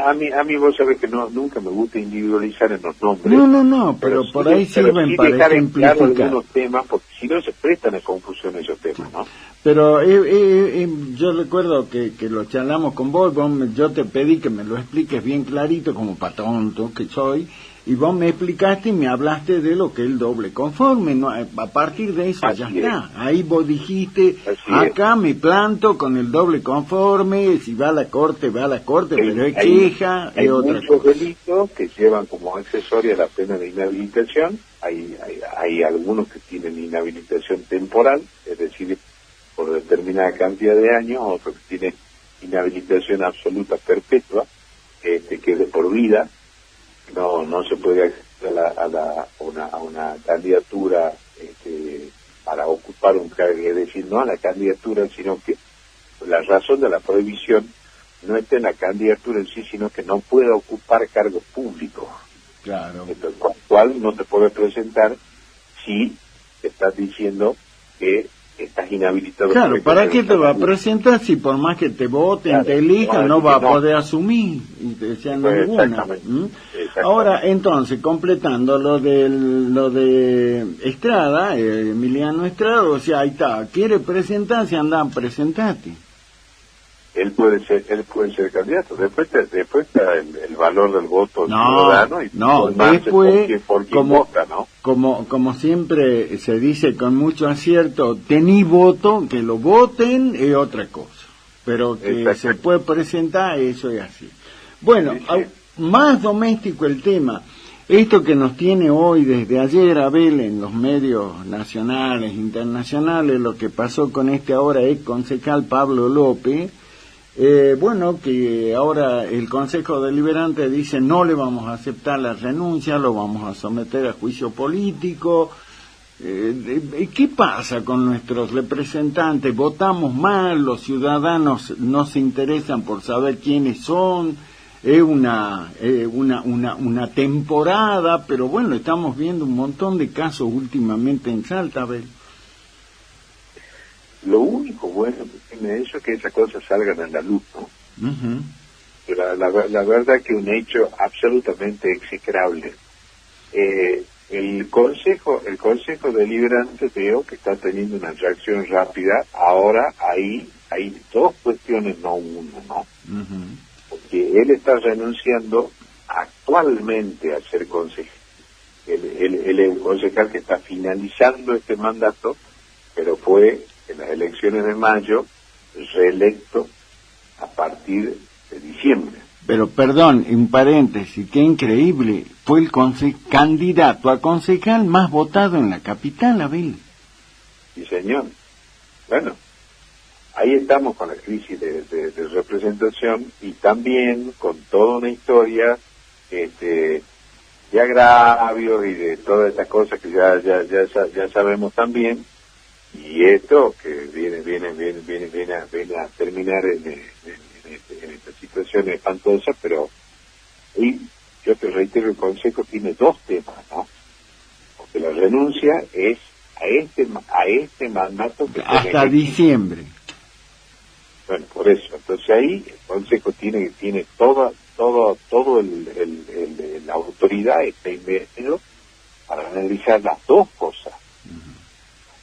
a mí vos sabés que nunca me gusta individualizar en los nombres. No, pero por ahí sirven para ejemplificar. Claro algunos temas, porque si no se prestan a confusión esos temas, ¿no? Pero yo recuerdo que lo charlamos con vos, yo te pedí que me lo expliques bien clarito, como pa' tonto que soy, y vos me explicaste y me hablaste de lo que es el doble conforme, ¿no? A partir de eso ya está. Ahí vos dijiste, acá me planto con el doble conforme, si va a la corte, pero es queja, es otra cosa. Hay muchos delitos que llevan como accesoria la pena de inhabilitación, hay algunos que tienen inhabilitación temporal, es decir, por determinada cantidad de años, otros que tienen inhabilitación absoluta perpetua, que es de por vida. No se puede acceder a una candidatura para ocupar un cargo, es decir, no a la candidatura, sino que la razón de la prohibición no está en la candidatura en sí, sino que no puede ocupar cargos públicos. Claro. Entonces, con lo cual no te puedes presentar si te estás diciendo que estás inhabilitado. Claro, ¿para qué te va a presentar si por más que te voten, te elijan, no va a poder asumir y te decían ninguna? Ahora, entonces, completando lo de Estrada, Emiliano Estrada, o sea, ahí está, quiere presentarse, andan, presentate. Él puede ser candidato. Después está el valor del voto ciudadano y después, por quién vota, ¿no? Como siempre se dice con mucho acierto, tení voto, que lo voten es otra cosa, pero que se puede presentar, eso es así. Bueno, más doméstico el tema. Esto que nos tiene hoy desde ayer, Abel, en los medios nacionales, internacionales, lo que pasó con ahora ex concejal Pablo López. Que ahora el Consejo Deliberante dice no le vamos a aceptar la renuncia, lo vamos a someter a juicio político. ¿Qué pasa con nuestros representantes? ¿Votamos mal? ¿Los ciudadanos no se interesan por saber quiénes son? Es una temporada, pero bueno, estamos viendo un montón de casos últimamente en Salta, Abel. Lo único bueno que tiene eso es que esas cosas salgan a la luz, ¿no? Pero la verdad que un hecho absolutamente execrable. El Consejo Deliberante veo que está teniendo una reacción rápida. Ahora hay dos cuestiones, no una, ¿no? Porque él está renunciando actualmente a ser consejero. él es un concejal que está finalizando este mandato, pero fue en las elecciones de mayo reelecto a partir de diciembre. Pero perdón, en paréntesis, qué increíble, fue el candidato a concejal más votado en la capital, Abel. Sí, señor. Bueno, ahí estamos con la crisis de representación y también con toda una historia de agravios y de todas estas cosas que ya sabemos también, y esto que viene a terminar en esta situación espantosa, pero y yo te reitero, el Consejo tiene dos temas, ¿no? Porque la renuncia es a este mandato que hasta diciembre. Bueno, por eso, entonces ahí el Consejo tiene todo la autoridad está investido para analizar las dos cosas.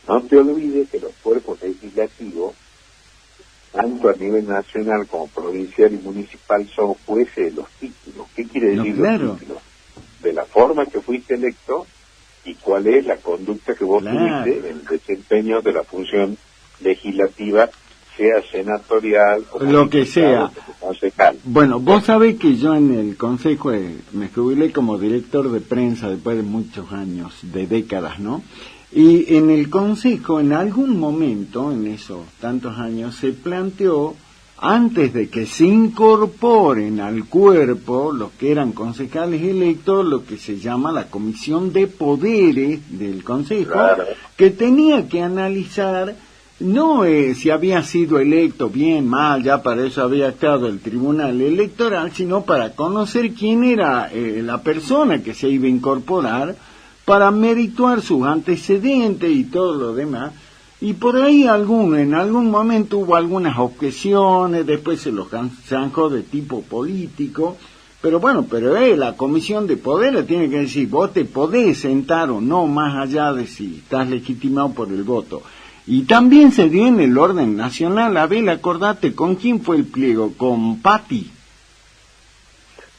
No te olvides que los cuerpos legislativos, tanto a nivel nacional como provincial y municipal, son jueces de los títulos. ¿Qué quiere decir los títulos? De la forma que fuiste electo y cuál es la conducta que vos tuviste en el desempeño de la función legislativa, sea senatorial o lo que sea. Concejal. Bueno, vos sabés que yo en el Consejo me jubilé como director de prensa después de muchos años, de décadas, ¿no? Y en el Consejo, en algún momento, en esos tantos años, se planteó, antes de que se incorporen al cuerpo los que eran concejales electos, lo que se llama la Comisión de Poderes del Consejo, claro, que tenía que analizar no si había sido electo bien, mal, ya para eso había estado el Tribunal Electoral, sino para conocer quién era la persona que se iba a incorporar, para merituar sus antecedentes y todo lo demás. Y por ahí en algún momento hubo algunas objeciones, después se los zanjó de tipo político, pero bueno, la Comisión de Poderes tiene que decir, vos te podés sentar o no, más allá de si estás legitimado por el voto. Y también se dio en el orden nacional. Abel, acordate, ¿con quién fue el pliego? ¿Con Patti?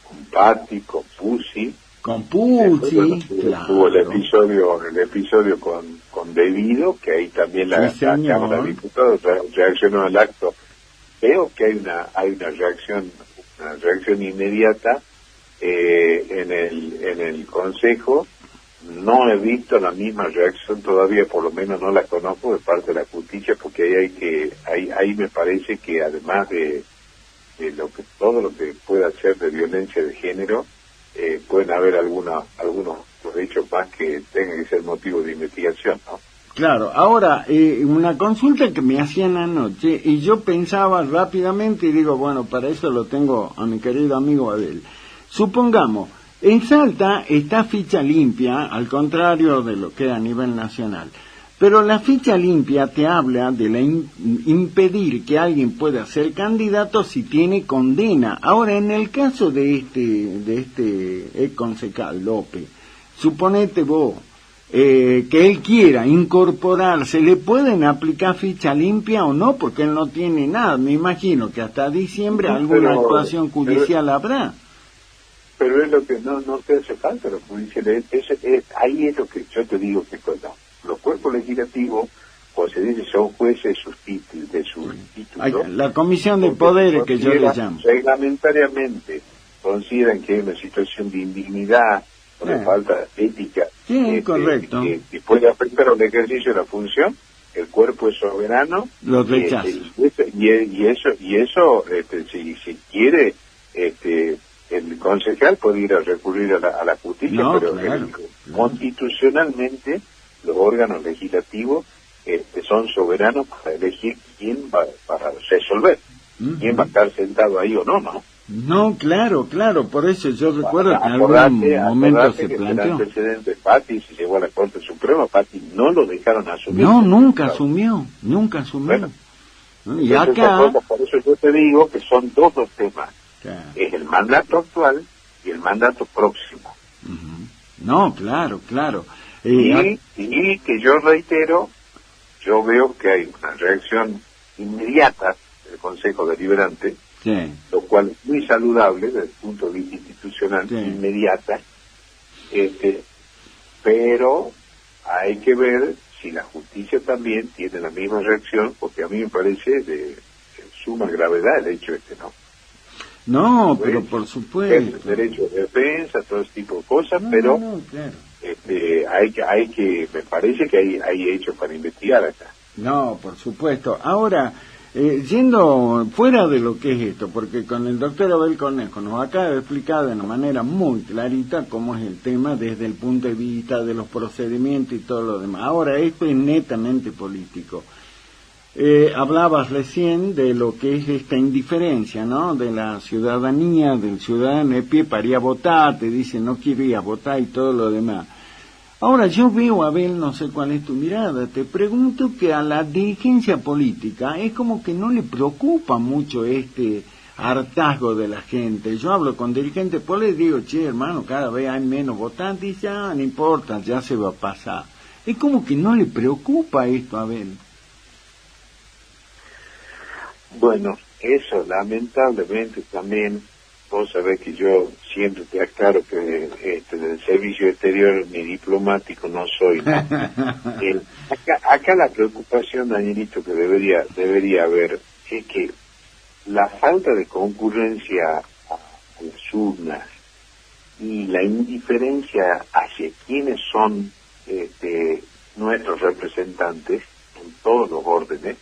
Con Patti, con Pucci. Con Pucci, claro. Tuvo el episodio con Devido, que ahí también la Cámara de Diputados reaccionó al acto. Creo que hay una reacción inmediata en el Consejo. No he visto la misma reacción todavía, por lo menos no la conozco de parte de la justicia, porque ahí me parece que además de todo lo que pueda ser de violencia de género, pueden haber algunos hechos más que tengan que ser motivo de investigación, ¿no? Claro, ahora, una consulta que me hacían anoche, y yo pensaba rápidamente, y digo, bueno, para eso lo tengo a mi querido amigo Abel. Supongamos, en Salta está ficha limpia, al contrario de lo que es a nivel nacional. Pero la ficha limpia te habla de impedir que alguien pueda ser candidato si tiene condena. Ahora, en el caso de este concejal López, suponete vos que él quiera incorporarse, ¿le pueden aplicar ficha limpia o no? Porque él no tiene nada. Me imagino que hasta diciembre alguna actuación judicial habrá. Pero es lo que no te hace falta, lo judicial. Ahí es lo que yo te digo que los cuerpos legislativos, como se dice, son jueces de sus títulos. La Comisión de Poderes, que yo le llamo. Reglamentariamente consideran que hay una situación de indignidad o de falta de ética, correcto, que puede afectar al ejercicio de la función. El cuerpo es soberano. Lo rechaza. Y eso si quiere, el concejal puede ir a recurrir a la justicia, pero claro. Constitucionalmente los órganos legislativos son soberanos para elegir quién va para resolver, quién va a estar sentado ahí o no. No, claro, por eso yo recuerdo que en algún momento se planteó. El antecedente de Patti se llegó a la Corte Suprema, Patti no lo dejaron asumir. No, nunca asumió. Bueno, y acá... Por eso yo te digo que son dos temas. Claro. Es el mandato actual y el mandato próximo. No, claro. Y que yo reitero, yo veo que hay una reacción inmediata del Consejo Deliberante, lo cual es muy saludable desde el punto de vista institucional, inmediata, pero hay que ver si la justicia también tiene la misma reacción, porque a mí me parece de suma gravedad el hecho ¿no? No, pero por supuesto. El derecho de defensa, todo ese tipo de cosas, pero claro. hay que, me parece que hay hechos para investigar acá. No, por supuesto. Ahora, yendo fuera de lo que es esto, porque con el doctor Abel Cornejo nos acaba de explicar de una manera muy clarita cómo es el tema desde el punto de vista de los procedimientos y todo lo demás. Ahora, esto es netamente político. Hablabas recién de lo que es esta indiferencia, ¿no? De la ciudadanía, del ciudadano de pie para ir a votar, te dice no quiero ir a votar y todo lo demás. Ahora yo veo, Abel, no sé cuál es tu mirada, te pregunto que a la dirigencia política es como que no le preocupa mucho este hartazgo de la gente. Yo hablo con dirigentes políticos y digo, che, hermano, cada vez hay menos votantes y ya no importa, ya se va a pasar. Es como que no le preocupa esto, Abel. Bueno, eso lamentablemente también, vos sabés que yo siempre te aclaro que del servicio exterior ni diplomático no soy. ¿No? Acá la preocupación, Danielito, que debería haber es que la falta de concurrencia a las urnas y la indiferencia hacia quienes son nuestros representantes en todos los órdenes,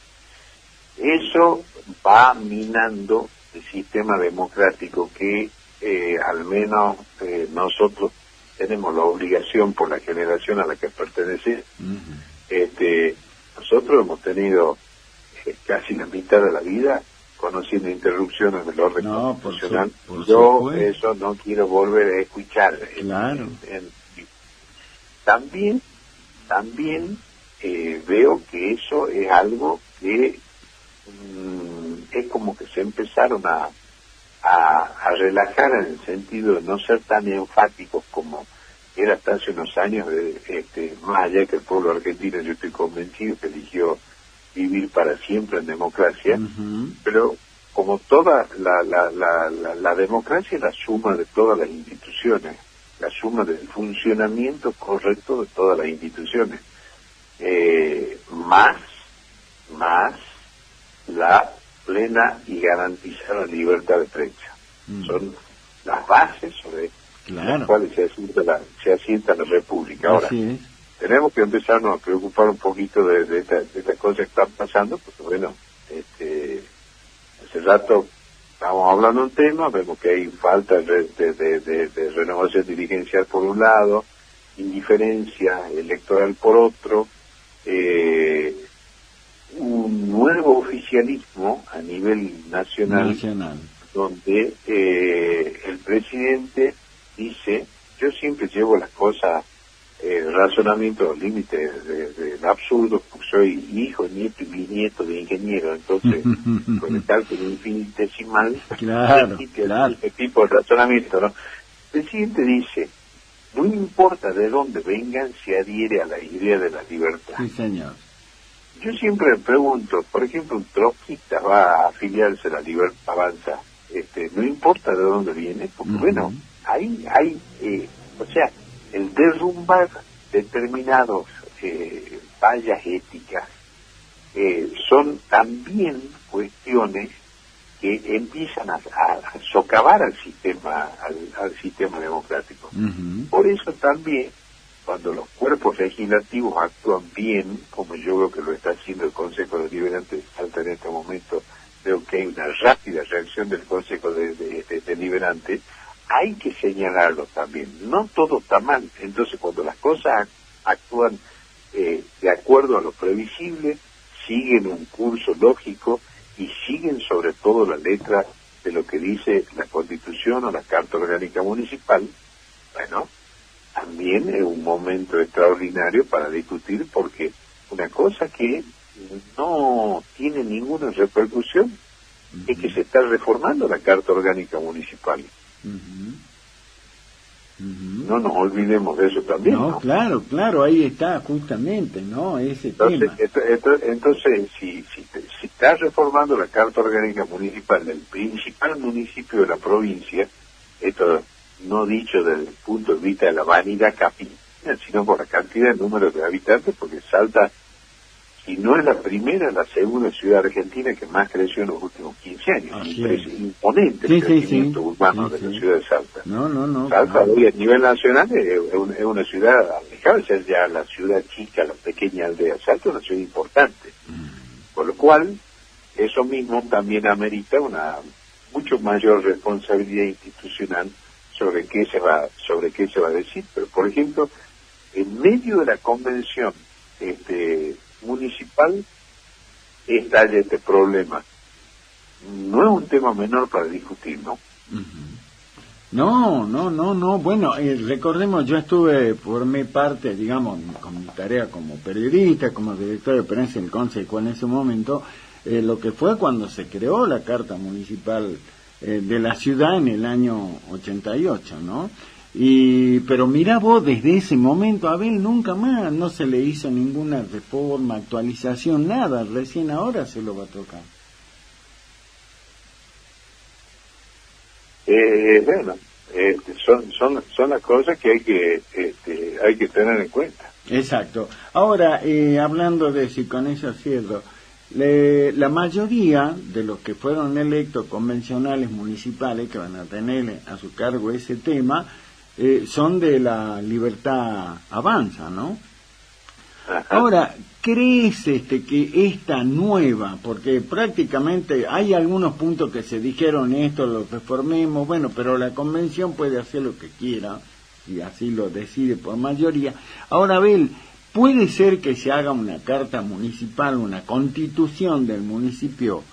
eso va minando el sistema democrático que al menos nosotros tenemos la obligación por la generación a la que pertenece. Nosotros hemos tenido casi la mitad de la vida conociendo interrupciones del orden constitucional. Yo eso no quiero volver a escuchar. Claro. También veo que eso es algo que es como que se empezaron a relajar en el sentido de no ser tan enfáticos como era hasta hace unos años, más allá que el pueblo argentino, yo estoy convencido que eligió vivir para siempre en democracia, pero como toda la democracia es la suma de todas las instituciones, la suma del funcionamiento correcto de todas las instituciones, más la plena y garantizada libertad de prensa. Son las bases sobre las cuales se asienta la República. Ahora, tenemos que empezarnos a preocupar un poquito de esta cosa que está pasando, porque bueno, hace rato estamos hablando de un tema, vemos que hay falta de renovación dirigencial por un lado, indiferencia electoral por otro, un nuevo oficialismo a nivel nacional. Donde el presidente dice, yo siempre llevo las cosas, razonamiento límites del absurdo, porque soy hijo, nieto y bisnieto de ingeniero, entonces con el cálculo infinitesimal, este tipo de razonamiento, ¿no? El presidente dice, no importa de dónde vengan, se adhiere a la idea de la libertad. Sí, señor. Yo siempre me pregunto, por ejemplo, un trotskista va a afiliarse a la Libertad Avanza, no importa de dónde viene, porque bueno, hay o sea, el derrumbar determinados vallas éticas son también cuestiones que empiezan a socavar al sistema democrático. Por eso también, cuando los cuerpos legislativos actúan bien, como yo veo que lo está haciendo el Consejo Deliberante, falta en este momento, veo que hay una rápida reacción del Consejo Deliberante, hay que señalarlo también. No todo está mal. Entonces, cuando las cosas actúan de acuerdo a lo previsible, siguen un curso lógico y siguen sobre todo la letra de lo que dice la Constitución o la Carta Orgánica Municipal, bueno, también es un momento extraordinario para discutir, porque una cosa que no tiene ninguna repercusión es que se está reformando la Carta Orgánica Municipal. No nos olvidemos de eso también. No, claro, ahí está justamente, ¿no? Ese tema. Entonces, si estás reformando la Carta Orgánica Municipal del principal municipio de la provincia, esto no dicho desde el punto de vista de la vanidad capitalina, Argentina, sino por la cantidad de números de habitantes, porque Salta, si no es la primera, la segunda ciudad argentina que más creció en los últimos 15 años. Imponente el crecimiento urbano de la ciudad de Salta. Salta hoy a nivel nacional es una ciudad alejada, es ya la ciudad chica, la pequeña aldea. Salta es una ciudad importante. Por lo cual, eso mismo también amerita una mucho mayor responsabilidad institucional sobre qué se va a decir. Pero, por ejemplo, en medio de la convención municipal estalla este problema. No es un tema menor para discutir, ¿no? No. Bueno, recordemos, yo estuve por mi parte, digamos, con mi tarea como periodista, como director de prensa del Consejo en ese momento, lo que fue cuando se creó la Carta Municipal de la ciudad en el año 88, ¿no? Pero mira vos, desde ese momento, Abel, nunca más no se le hizo ninguna reforma, actualización, nada, recién ahora se lo va a tocar. Bueno, son las cosas que hay que tener en cuenta. Exacto. Ahora, hablando de eso y con eso cierro, la mayoría de los que fueron electos convencionales municipales que van a tener a su cargo ese tema son de la Libertad Avanza, ¿no? Ajá. Ahora, ¿crees que esta nueva, porque prácticamente hay algunos puntos que se dijeron esto, lo reformemos, bueno, pero la convención puede hacer lo que quiera, y así lo decide por mayoría. Ahora, Abel, ¿puede ser que se haga una carta municipal, una constitución del municipio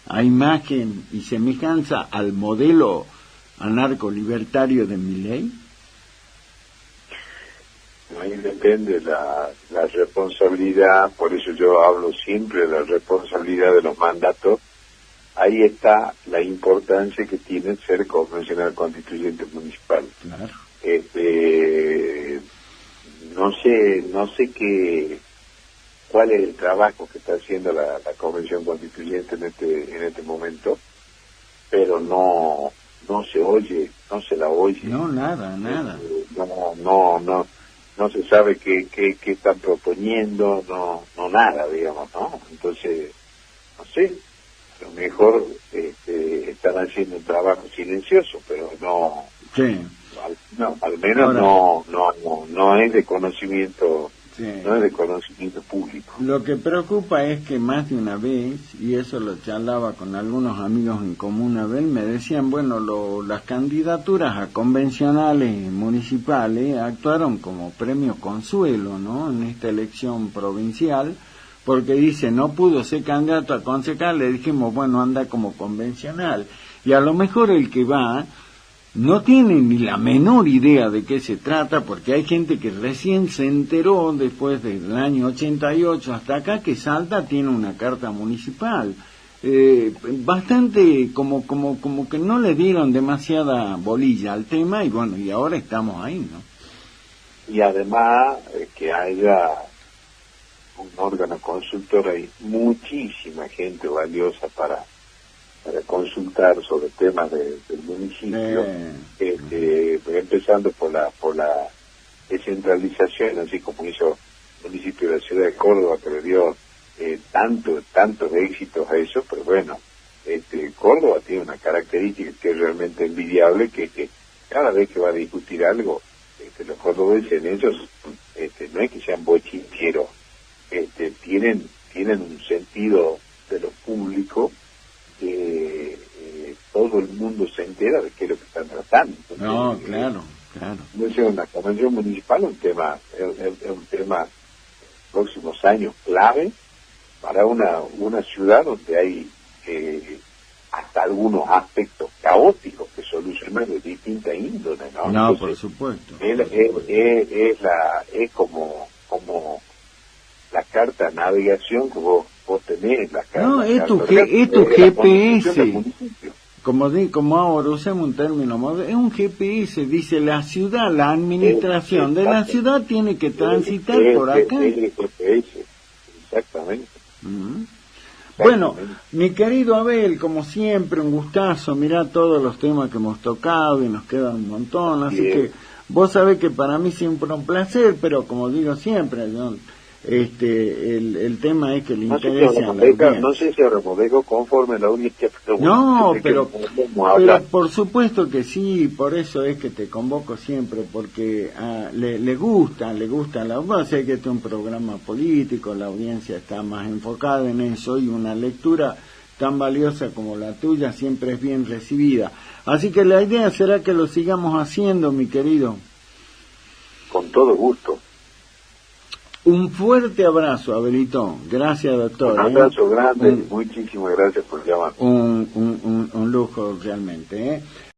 a imagen y semejanza al modelo anarco-libertario de Milei? Ahí depende la responsabilidad, por eso yo hablo siempre de la responsabilidad de los mandatos. Ahí está la importancia que tiene ser convencional constituyente municipal. Claro. No sé cuál es el trabajo que está haciendo la convención constituyente en este momento, pero no se la oye. No, nada. No se sabe qué están proponiendo, no nada, digamos, ¿no? Entonces, no sé, a lo mejor están haciendo un trabajo silencioso, pero no. Sí. Al menos ahora, no es de conocimiento. Sí. No es de conocimiento público. Lo que preocupa es que más de una vez, y eso lo charlaba con algunos amigos en común, Abel, me decían, bueno, las candidaturas a convencionales municipales actuaron como premio consuelo, ¿no?, en esta elección provincial, porque dice, no pudo ser candidato a concejal, le dijimos, bueno, anda como convencional, y a lo mejor el que va no tiene ni la menor idea de qué se trata, porque hay gente que recién se enteró después del año 88 hasta acá que Salta tiene una carta municipal. Bastante como que no le dieron demasiada bolilla al tema y bueno, y ahora estamos ahí, ¿no? Y además que haya un órgano consultor, hay muchísima gente valiosa para consultar sobre temas del municipio, empezando por la descentralización, así como hizo el municipio de la ciudad de Córdoba, que le dio tantos éxitos a eso, pero bueno, Córdoba tiene una característica que es realmente envidiable, que cada vez que va a discutir algo, los cordobeses en ellos, no es que sean bochincheros, tienen un sentido de lo público, todo el mundo se entera de qué es lo que están tratando. Entonces, no, claro. Una convención municipal es un tema próximos años clave para una ciudad donde hay hasta algunos aspectos caóticos que solucionar de distinta índole, ¿no? No, entonces, por supuesto. Es como la carta de navegación que vos tenés, la carta. No, es tu GPS. Como ahora usamos un término moderno, es un GPS, dice la ciudad, la administración de la ciudad tiene que transitar por acá. Exactamente. Bueno, mi querido Abel, como siempre, un gustazo, mirá todos los temas que hemos tocado y nos quedan un montón, así que Vos sabés que para mí siempre un placer, pero como digo siempre, ¿no? El tema es que le interese a la audiencia. No sé si remodego conforme a la audiencia. No, pero por supuesto que sí, por eso es que te convoco siempre, porque le gusta la audiencia, que este es un programa político, la audiencia está más enfocada en eso, y una lectura tan valiosa como la tuya siempre es bien recibida. Así que la idea será que lo sigamos haciendo, mi querido. Con todo gusto. Un fuerte abrazo, Abelito. Gracias, doctor. Un abrazo grande, muchísimas gracias por llamar. Un lujo realmente, ¿eh?